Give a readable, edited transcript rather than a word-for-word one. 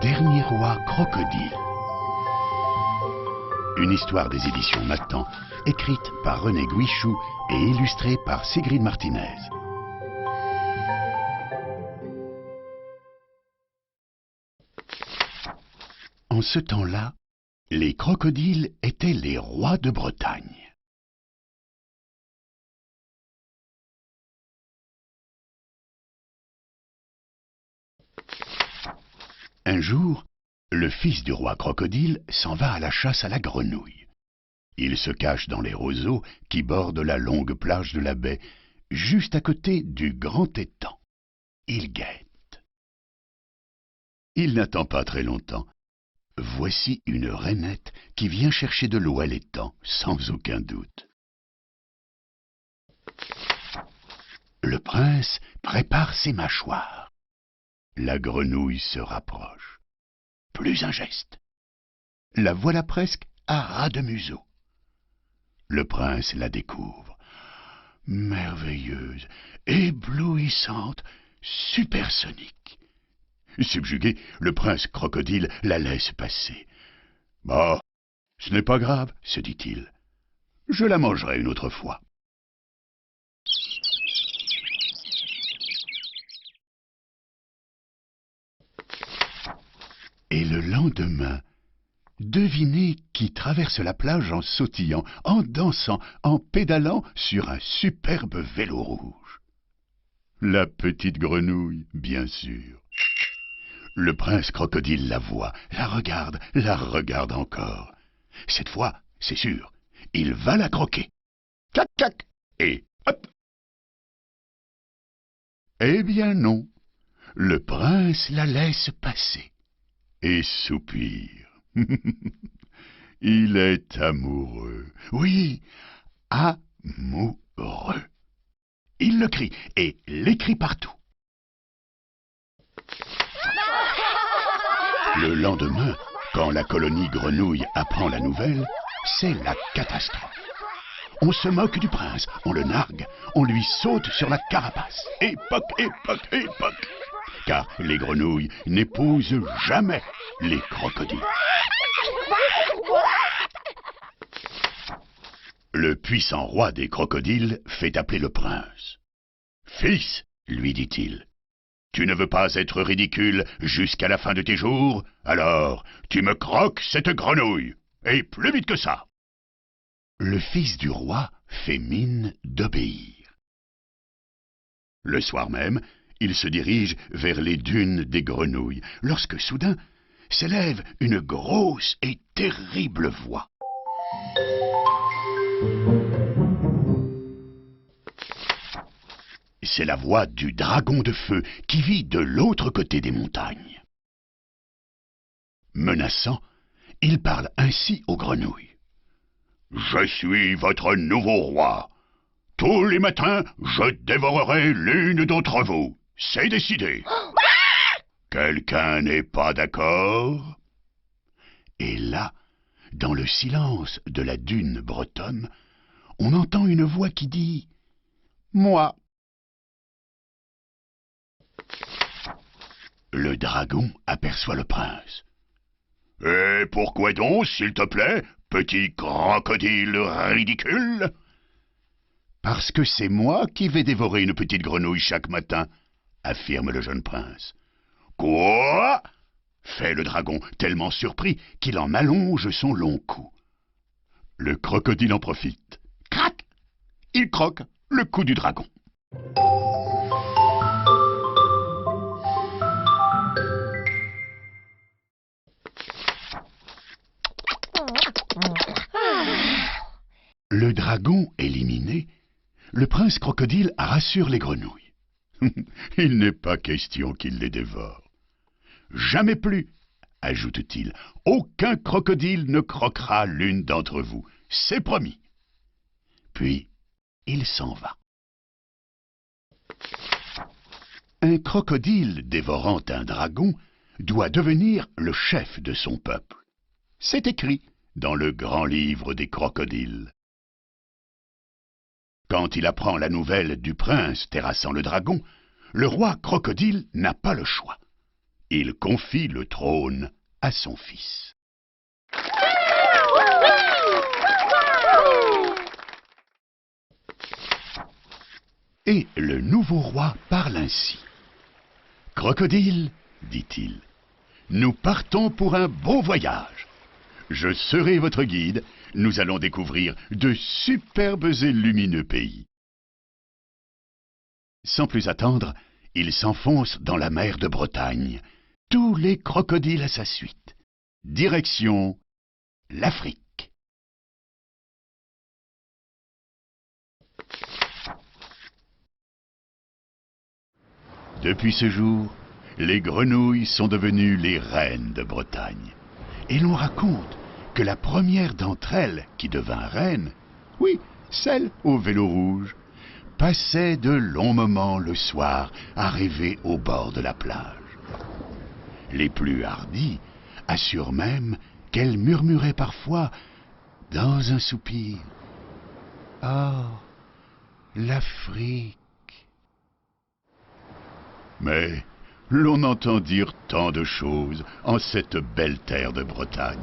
dernier roi crocodile. Une histoire des éditions Nathan, écrite par René Guichou et illustrée par Sigrid Martinez. En ce temps-là, les crocodiles étaient les rois de Bretagne. Un jour, le fils du roi crocodile s'en va à la chasse à la grenouille. Il se cache dans les roseaux qui bordent la longue plage de la baie, juste à côté du grand étang. Il guette. Il n'attend pas très longtemps. Voici une rainette qui vient chercher de l'eau à l'étang, sans aucun doute. Le prince prépare ses mâchoires. La grenouille se rapproche. Plus un geste. La voilà presque à ras de museau. Le prince la découvre. Merveilleuse, éblouissante, supersonique. Subjugué, le prince crocodile la laisse passer. « Bah, ce n'est pas grave, se dit-il. Je la mangerai une autre fois. » Et le lendemain, devinez qui traverse la plage en sautillant, en dansant, en pédalant sur un superbe vélo rouge. La petite grenouille, bien sûr. Le prince crocodile la voit, la regarde encore. Cette fois, c'est sûr, il va la croquer. Clac, clac, et hop. Eh bien non, le prince la laisse passer et soupire. Il est amoureux, oui, amoureux. Il le crie et l'écrit partout. Le lendemain, quand la colonie grenouille apprend la nouvelle, c'est la catastrophe. On se moque du prince, on le nargue, on lui saute sur la carapace. Époque, époque, époque. Car les grenouilles n'épousent jamais les crocodiles. Le puissant roi des crocodiles fait appeler le prince. « Fils, lui dit-il, tu ne veux pas être ridicule jusqu'à la fin de tes jours? Alors, tu me croques cette grenouille, et plus vite que ça !» Le fils du roi fait mine d'obéir. Le soir même, il se dirige vers les dunes des grenouilles, lorsque soudain s'élève une grosse et terrible voix. C'est la voix du dragon de feu qui vit de l'autre côté des montagnes. Menaçant, il parle ainsi aux grenouilles. « Je suis votre nouveau roi. Tous les matins, je dévorerai l'une d'entre vous. C'est décidé. Quelqu'un n'est pas d'accord ?» Et là, dans le silence de la dune bretonne, on entend une voix qui dit « Moi ». Le dragon aperçoit le prince. « Et pourquoi donc, s'il te plaît, petit crocodile ridicule ?»« Parce que c'est moi qui vais dévorer une petite grenouille chaque matin, » affirme le jeune prince. « Quoi ?» fait le dragon, tellement surpris qu'il en allonge son long cou. Le crocodile en profite. Crac ! Il croque le cou du dragon. Le dragon éliminé, le prince crocodile rassure les grenouilles. Il n'est pas question qu'il les dévore. Jamais plus, ajoute-t-il, aucun crocodile ne croquera l'une d'entre vous, c'est promis. Puis, il s'en va. Un crocodile dévorant un dragon doit devenir le chef de son peuple. C'est écrit dans le grand livre des crocodiles. Quand il apprend la nouvelle du prince terrassant le dragon, le roi crocodile n'a pas le choix. il confie le trône à son fils. Et le nouveau roi parle ainsi. « Crocodile, dit-il, nous partons pour un beau voyage. Je serai votre guide, nous allons découvrir de superbes et lumineux pays. » Sans plus attendre, il s'enfonce dans la mer de Bretagne, tous les crocodiles à sa suite. Direction l'Afrique. Depuis ce jour, les grenouilles sont devenues les reines de Bretagne. Et l'on raconte que la première d'entre elles qui devint reine, oui, celle au vélo rouge, passait de longs moments le soir à rêver au bord de la plage. Les plus hardis assurent même qu'elle murmurait parfois dans un soupir: « Oh, l'Afrique !» Mais l'on entend dire tant de choses en cette belle terre de Bretagne.